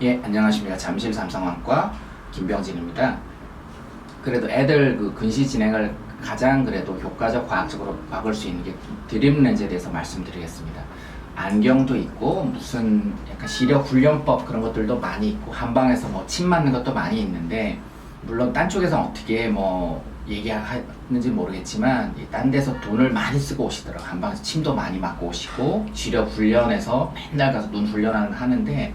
예, 안녕하십니까. 잠실 삼성안과 김병진입니다. 그래도 애들 그 근시 진행을 가장 그래도 효과적 과학적으로 막을 수 있는 게 드림 렌즈에 대해서 말씀드리겠습니다. 안경도 있고 무슨 약간 시력 훈련법 그런 것들도 많이 있고 한방에서 뭐 침 맞는 것도 많이 있는데, 물론 딴 쪽에서 어떻게 뭐 얘기하는지 모르겠지만 딴 데서 돈을 많이 쓰고 오시더라고요. 한방에서 침도 많이 맞고 오시고 시력 훈련해서 맨날 가서 눈 하는데,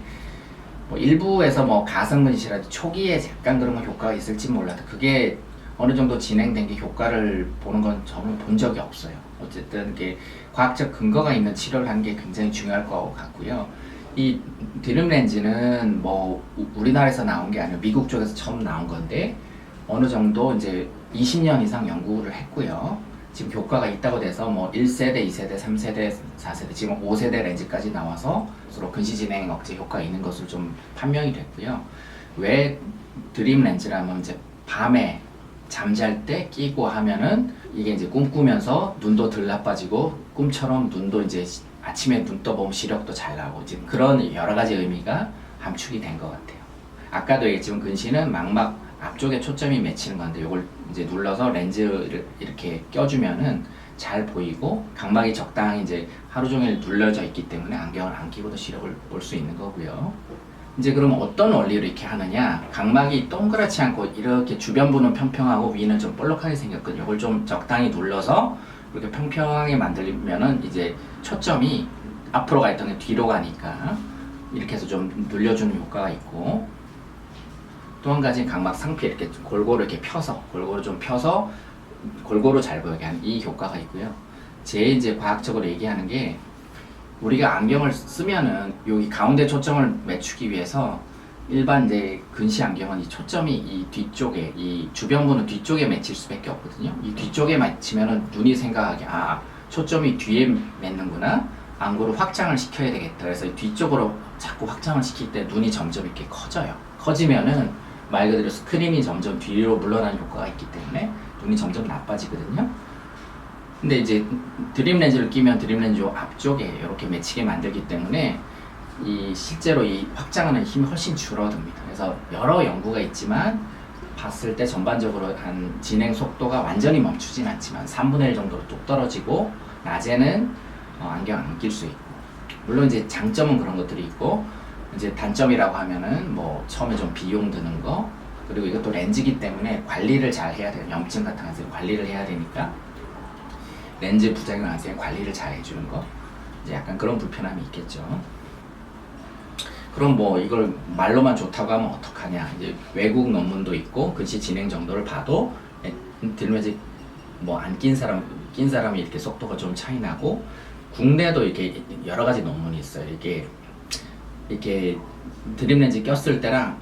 뭐 일부에서 뭐 가성근시라도 초기에 약간 그런 건 효과가 있을지 몰라도 그게 어느 정도 진행된 게 효과를 보는 건 저는 본 적이 없어요. 어쨌든 이게 과학적 근거가 있는 치료를 하는 게 굉장히 중요할 것 같고요. 이 드림 렌즈는 뭐 우리나라에서 나온 게 아니라 미국 쪽에서 처음 나온 건데, 어느 정도 이제 20년 이상 연구를 했고요. 지금 효과가 있다고 돼서 뭐 1세대, 2세대, 3세대, 4세대, 지금 5세대 렌즈까지 나와서 서로 근시 진행 억제 효과가 있는 것으로 좀 판명이 됐고요. 왜 드림 렌즈라면 이제 밤에 잠잘 때 끼고 하면은 이게 이제 꿈꾸면서 눈도 덜 나빠지고 꿈처럼 눈도 이제 아침에 눈 떠보면 시력도 잘 나고, 지금 그런 여러 가지 의미가 함축이 된 것 같아요. 아까도 얘기했지만 근시는 망막 앞쪽에 초점이 맺히는 건데, 이걸 이제 눌러서 렌즈를 이렇게 껴주면은 잘 보이고 각막이 적당히 이제 하루 종일 눌러져 있기 때문에 안경을 안 끼고도 시력을 볼 수 있는 거고요. 이제 그럼 어떤 원리로 이렇게 하느냐, 각막이 동그랗지 않고 이렇게 주변부는 평평하고 위는 좀 볼록하게 생겼거든요. 이걸 좀 적당히 눌러서 이렇게 평평하게 만들면은 이제 초점이 앞으로 가 있던 게 뒤로 가니까 이렇게 해서 좀 눌려주는 효과가 있고, 또 한 가지 각막 상피 이렇게 골고루 이렇게 펴서 골고루 잘 보이게 하는 이 효과가 있고요. 제일 이제 과학적으로 얘기하는 게, 우리가 안경을 쓰면은 여기 가운데 초점을 맞추기 위해서 일반 이제 근시 안경은 이 초점이 이 뒤쪽에, 이 주변부는 뒤쪽에 맺힐 수밖에 없거든요. 이 뒤쪽에 맞추면은 눈이 생각하기, 초점이 뒤에 맺는구나, 안구를 확장을 시켜야 되겠다. 그래서 뒤쪽으로 자꾸 확장을 시킬 때 눈이 점점 이렇게 커져요. 커지면은 말 그대로 스크린이 점점 뒤로 물러나는 효과가 있기 때문에 눈이 점점 나빠지거든요. 근데 이제 드림 렌즈를 끼면 드림 렌즈 앞쪽에 이렇게 맺히게 만들기 때문에 실제로 이 확장하는 힘이 훨씬 줄어듭니다. 그래서 여러 연구가 있지만 봤을 때 전반적으로 한 진행 속도가 완전히 멈추진 않지만 3분의 1 정도로 뚝 떨어지고, 낮에는 안경 안 낄 수 있고, 물론 이제 장점은 그런 것들이 있고, 이제 단점이라고 하면은 뭐 처음에 좀 비용 드는 거, 그리고 이것도 렌즈이기 때문에 관리를 잘 해야 돼요. 염증 같은 거 관리를 해야 되니까 렌즈 부작용 안 생기게 관리를 잘 해주는 거, 이제 약간 그런 불편함이 있겠죠. 그럼 뭐 이걸 말로만 좋다고 하면 어떡하냐, 이제 외국 논문도 있고 근시 진행 정도를 봐도 들면서 뭐 안 낀 사람이 이렇게 속도가 좀 차이 나고, 국내도 이렇게 여러 가지 논문이 있어요. 이렇게 드림 렌즈 꼈을 때랑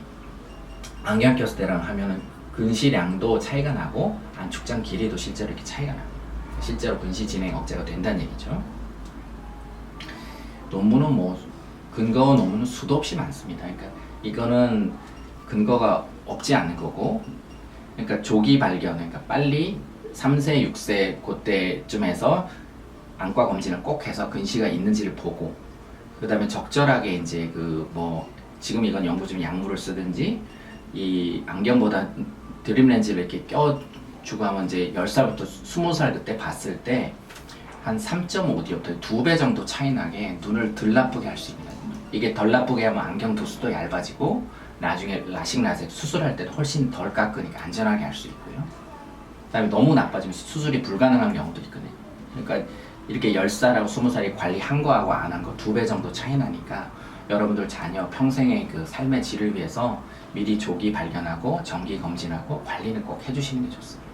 안경 꼈을 때랑 하면은 근시량도 차이가 나고 안축장 길이도 실제로 이렇게 차이가 나요. 실제로 근시 진행 억제가 된다는 얘기죠. 논문은 뭐 근거 논문은 수도 없이 많습니다. 그러니까 이거는 근거가 없지 않은 거고, 그러니까 조기 발견, 그러니까 빨리 3세, 6세 그때쯤에서 안과 검진을 꼭 해서 근시가 있는지를 보고, 그 다음에 적절하게 이제 지금 이건 연구 중 약물을 쓰든지, 이 안경보다 드림 렌즈를 이렇게 껴주고 하면 이제 10살부터 20살 그때 봤을 때 한 3.5디옵터 2배 정도 차이 나게 눈을 덜 나쁘게 할 수 있습니다. 이게 덜 나쁘게 하면 안경 도수도 얇아지고, 나중에 라식 라섹 수술할 때도 훨씬 덜 깎으니까 안전하게 할 수 있고요. 그 다음에 너무 나빠지면 수술이 불가능한 경우도 있거든요. 그러니까 이렇게 10살하고 20살이 관리한 거하고 안 한 거 2배 정도 차이 나니까, 여러분들 자녀 평생의 그 삶의 질을 위해서 미리 조기 발견하고 정기 검진하고 관리는 꼭 해주시는 게 좋습니다.